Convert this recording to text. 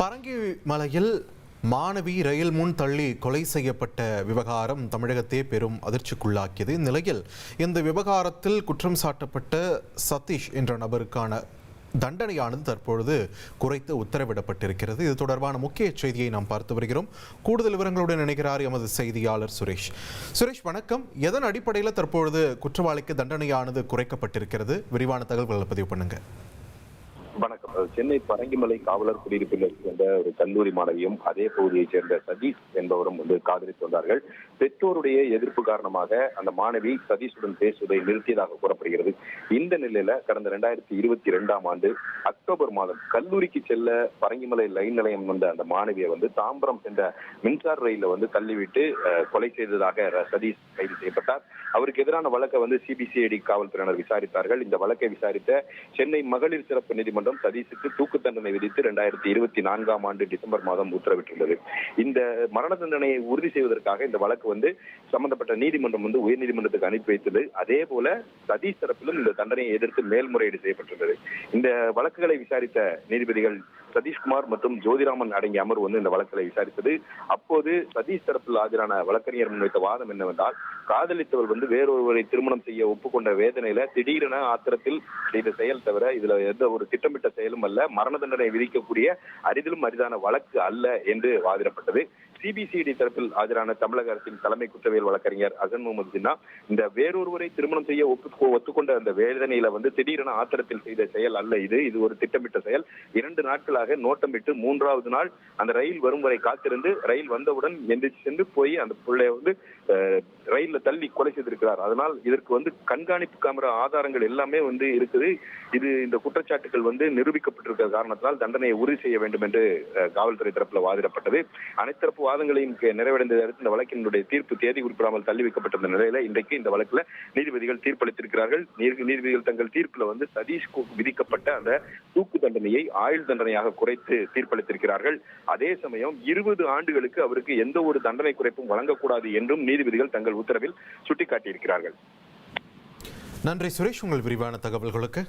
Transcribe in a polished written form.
பரங்கிமலையில் மாணவி ரயில் முன் தள்ளி கொலை செய்யப்பட்ட விவகாரம் தமிழகத்தை பெரும் அதிர்ச்சிக்குள்ளாக்கியது. இந்நிலையில் இந்த விவகாரத்தில் குற்றம் சாட்டப்பட்ட சதீஷ் என்ற நபருக்கான தண்டனையானது தற்பொழுது குறைத்து உத்தரவிடப்பட்டிருக்கிறது. இது தொடர்பான முக்கிய செய்தியை நாம் பார்த்து வருகிறோம். கூடுதல் விவரங்களுடன் இணைகிறார் எமது செய்தியாளர் சுரேஷ். சுரேஷ், வணக்கம். எதன் அடிப்படையில் தற்பொழுது குற்றவாளிக்கு தண்டனையானது குறைக்கப்பட்டிருக்கிறது? விரிவான தகவல்களை பதிவு பண்ணுங்க. வணக்கம். சென்னை பரங்கிமலை காவலர் குடியிருப்பில் இருந்த ஒரு கல்லூரி மாணவியும் அதே பகுதியைச் சேர்ந்த சதீஷ் என்பவரும் காதலித்து வந்தார்கள். பெற்றோருடைய எதிர்ப்பு காரணமாக அந்த மாணவி சதீஷுடன் பேசுவதை நிறுத்தியதாக கூறப்படுகிறது. இந்த நிலையில கடந்த 2022ஆம் ஆண்டு அக்டோபர் மாதம் கல்லூரிக்கு செல்ல பரங்கிமலை லைன் நிலையம் வந்த அந்த மாணவியை தாம்பரம் சென்ற மின்சார ரயில தள்ளிவிட்டு கொலை செய்ததாக சதீஷ் கைது செய்யப்பட்டார். அவருக்கு எதிரான வழக்கை சிபிசிஐடி காவல்துறையினர் விசாரித்தார்கள். இந்த வழக்கை விசாரித்த சென்னை மகளிர் சிறப்பு நீதிமன்றம் சதீஷுக்கு தூக்கு தண்டனை விதித்து 2024ஆம் ஆண்டு டிசம்பர் மாதம் உத்தரவிட்டுள்ளது. இந்த மரண தண்டனையை உறுதி செய்வதற்காக இந்த வழக்கு சம்பந்தப்பட்ட நீதிமன்றம் உயர்நீதிமன்றத்துக்கு அனுப்பி வைத்தது. அதே போல சதீஷ் தரப்பிலும் இந்த தண்டனையை எதிர்த்து மேல்முறையீடு செய்யப்பட்டுள்ளது. இந்த வழக்குகளை விசாரித்த நீதிபதிகள் சதீஷ்குமார் மற்றும் ஜோதிராமன் அடங்கிய அமர்வு இந்த வழக்குகளை விசாரித்தது. அப்போது சதீஷ் தரப்பில் ஆஜரான வழக்கறிஞர் முன்வைத்த வாதம் என்னவென்றால், காதலித்தவர் வேறொருவரை திருமணம் செய்ய ஒப்புக்கொண்ட வேதனையில திடீரென ஆத்திரத்தில் செய்த செயல் தவிர இதுல எந்த ஒரு திட்டமிட்ட செயலும் அல்ல, மரண தண்டனை விதிக்கக்கூடிய அரிதிலும் அரிதான வழக்கு அல்ல என்று வாதிடப்பட்டது. சிபிசிஐடி தரப்பில் ஆஜரான தமிழக அரசின் தலைமை குற்றவியல் வழக்கறிஞர் அசன் முகமது ஜின்னா இந்த வேறொருவரை திருமணம் செய்ய ஒத்துக்கொண்ட அந்த வேதனையில திடீரென ஆத்திரத்தில் செய்த செயல் அல்ல, இது ஒரு திட்டமிட்ட செயல். 2 நாட்களாக நோட்டமிட்டு 3வது நாள் அந்த ரயில் வரும் வரை காத்திருந்து ரயில் வந்தவுடன் எந்திரிச்சு சென்று போய் அந்த பிள்ளைய ரயில்ல தள்ளி கொலை செய்திருக்கிறார். அதனால் இதற்கு கண்காணிப்பு கேமரா ஆதாரங்கள் எல்லாமே இருக்குது. இது இந்த குற்றச்சாட்டுகள் நிரூபிக்கப்பட்டிருக்கிற காரணத்தினால் தண்டனையை உறுதி செய்ய வேண்டும் என்று காவல்துறை தரப்புல வாதிடப்பட்டது. அனைத்து தரப்பு வாதங்களையும் நிறைவடைந்ததை அடுத்து இந்த வழக்கினுடைய தீர்ப்பு தேதி குறிப்பிடாமல் தள்ளி வைக்கப்பட்ட நிலையில இன்றைக்கு இந்த வழக்குல நீதிபதிகள் தீர்ப்பளித்திருக்கிறார்கள். நீதிபதிகள் தங்கள் தீர்ப்புல சதீஷ்க்கு விதிக்கப்பட்ட அந்த தூக்கு தண்டனையை ஆயுள் தண்டனையாக குறைத்து தீர்ப்பளித்திருக்கிறார்கள். அதே சமயம் 20 ஆண்டுகளுக்கு அவருக்கு எந்த ஒரு தண்டனை குறைப்பும் வழங்கக்கூடாது என்றும் நீதிபதிகள் தங்கள் உத்தரவில் சுட்டிக்காட்டியிருக்கிறார்கள். நன்றி சுரேஷ், உங்கள் விரிவான தகவல்களுக்கு.